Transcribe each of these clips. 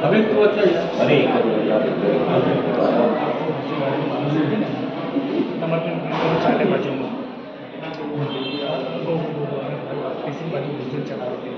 अभी तो अच्छा है अरे चाले बाजू किसी बाजू डीजल चला रहे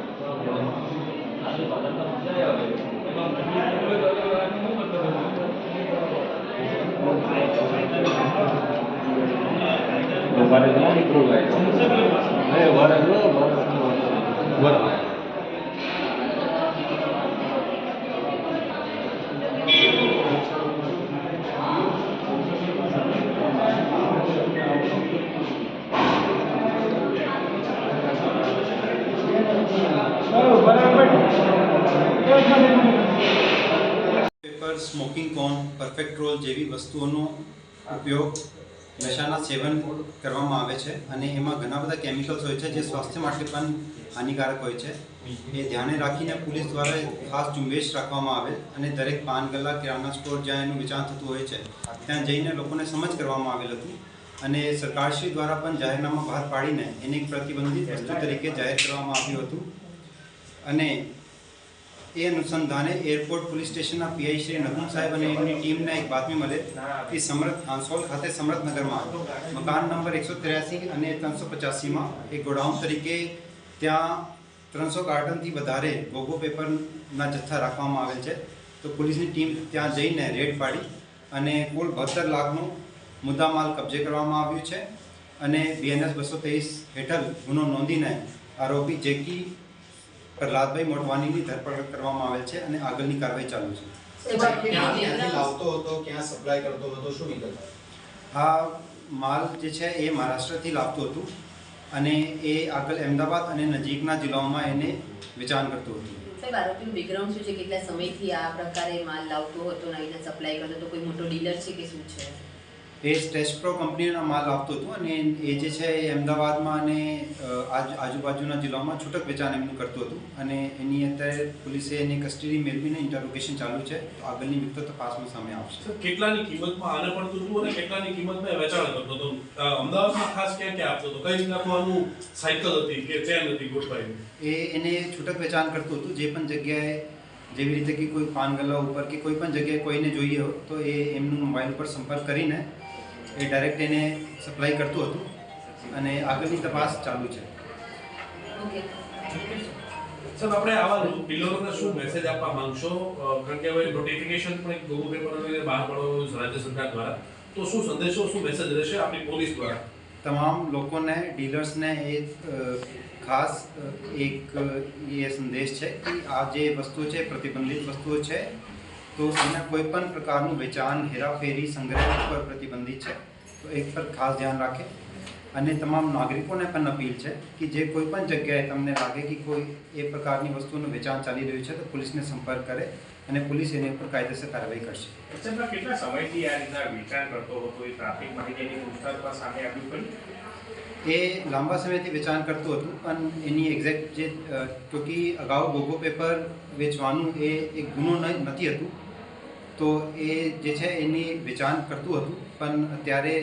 પેપર, સ્મોકિંગ કોન, પરફેક્ટ રોલ જેવી વસ્તુઓનો ઉપયોગ નશાના સેવન કરવામાં આવે છે અને એમાં ઘણા બધા કેમિકલ્સ હોય છે જે સ્વાસ્થ્ય માટે પણ હાનિકારક હોય છે. એ ધ્યાને રાખીને પોલીસ દ્વારા ખાસ ઝુંબેશ રાખવામાં આવે અને દરેક પાન ગલ્લા, કિરાના સ્ટોર જ્યાં એનું વેચાણ થતું હોય છે ત્યાં જઈને લોકોને સમજ કરવામાં આવેલ હતું અને સરકારશ્રી દ્વારા પણ જાહેરનામા બહાર પાડીને એને એક પ્રતિબંધિત વસ્તુ તરીકે જાહેર કરવામાં આવ્યું હતું. અને એ અનુસંધાને એરપોર્ટ પોલીસ સ્ટેશનના પીઆઈ શ્રી નકુમ સાહેબ અને એમની ટીમને એક બાતમી મળે કે સમરથ હાંસોલ ખાતે સમરથનગરમાં મકાન નંબર 183 અને 385માં એક ગોડાઉન તરીકે ત્યાં 300 કાર્ટનથી વધારે ગોગો પેપરના જથ્થા રાખવામાં આવેલ છે. તો પોલીસની ટીમ ત્યાં જઈને રેડ પાડી અને કુલ 72 લાખનો મુદ્દામાલ કબજે કરવામાં આવ્યું છે અને BNS 223 હેઠળ ગુનો નોંધીને આરોપી જેકી પ્રહલાદભાઈ મોટવાનીની ધરપકડ કરવામાં આવેલ છે અને આગળની કાર્યવાહી ચાલુ છે. આ માલ જે છે એ મહારાષ્ટ્રથી લાવતું હતું અને એ આગળ અમદાવાદ અને નજીકના જિલ્લાઓમાં એને વેચાણ કરતું હતું. સાહેબ, આરોપીનું બેકગ્રાઉન્ડ શું છે? કેટલા સમયથી આ પ્રકારે માલ લાવતો હતો અને અહીંના સપ્લાય કરતો હતો? કોઈ મોટો ડીલર છે કે શું છે? એ સ્ટેસ્પ્રો કંપનીનો માલ આપતો હતો અને એ જે છે એ અમદાવાદમાં અને આજુબાજુના જિલ્લાઓમાં છૂટક વેચાણ એમનું કરતું હતું અને એની અત્યારે પોલીસે એની કસ્ટડી મેળવીને ઇન્ટરોગેશન ચાલુ છે. તો આગળની વિગતો તપાસમાં સામે આવશે. કેટલાની કિંમતમાં આને પડતું હતું અને કેટલાની કિંમતમાં વેચાણ કરતો હતો? અમદાવાદમાં ખાસ ક્યાં ક્યાં આપતો હતો? કઈ રીતના આનું સાયકલ હતી કે ચેન હતી ગોઠવાઈ? એને છૂટક વેચાણ કરતું હતું. જે પણ જગ્યાએ જેવી રીતે કે કોઈ પાન ગલ્લા ઉપર કે કોઈ પણ જગ્યાએ કોઈને જોઈએ તો એ એમનું મોબાઈલ ઉપર સંપર્ક કરીને એ ડાયરેક્ટ એને સપ્લાય કરતું હતું અને આગળની તપાસ ચાલુ છે. સર, આપણે આવા ડીલરોને શું મેસેજ આપવા માંગશો? કારણ કે હવે નોટિફિકેશન પણ એક ગોગો પેપર બહાર પાડવાનું રાજ્ય સરકાર દ્વારા, તો શું સંદેશો, શું મેસેજ રહેશે આપણી પોલીસ દ્વારા? તમામ લોકોને, ડીલર્સને એ ખાસ એક એ સંદેશ છે કે આ જે વસ્તુઓ છે પ્રતિબંધિત વસ્તુઓ છે તો એના કોઈ પણ પ્રકારનું વેચાણ, હેરાફેરી, સંગ્રહ પર પ્રતિબંધિત છે. તો એક પર ખાસ ધ્યાન રાખે અને તમામ નાગરિકોને પણ અપીલ છે કે જે કોઈ પણ જગ્યાએ તમને લાગે કે કોઈ એ પ્રકારની વસ્તુનું વેચાણ ચાલી રહ્યું છે તો પોલીસને સંપર્ક કરે અને પોલીસ એની ઉપર કાયદેસર કાર્યવાહી કરશે. કેટલા સમયથી આ રીતના વેચાણ કરતો હતો? એ ટ્રાફિક માહિતીની પૂછતાછમાં સામે આવ્યું પણ એ લાંબા સમયથી વેચાણ કરતું હતું પણ એની એક્ઝેક્ટ જે ક્યોંકિ અગાઉ ગોગો પેપર વેચવાનું એ એક ગુનો નથી હતું તો એ જે છે એની વેચાણ કરતું હતું પણ અત્યારે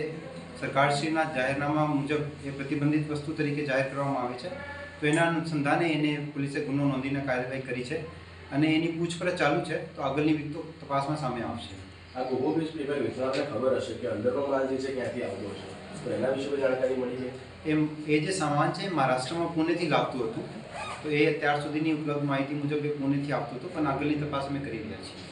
સરકારશ્રીના જાહેરનામા મુજબ એ પ્રતિબંધિત વસ્તુ તરીકે જાહેર કરવામાં આવે છે. તો એના અનુસંધાને એને પોલીસે ગુનો નોંધીને કાર્યવાહી કરી છે અને એની પૂછપરછ ચાલુ છે. તો આગળની વિગતો તપાસમાં સામે આવશે. આ ગોગો પેપર વેચવાને ખબર હશે કે અંદરનો માલ જે છે ક્યાંથી આવતો છે, તો એના વિશે જાણકારી મળી છે? એ જે સામાન છે મહારાષ્ટ્રમાં પુણેથી લાવતું હતું તો એ અત્યાર સુધીની ઉપલબ્ધ માહિતી મુજબ એ પુણેથી આવતું હતું પણ આગળની તપાસ અમે કરી રહ્યા છીએ.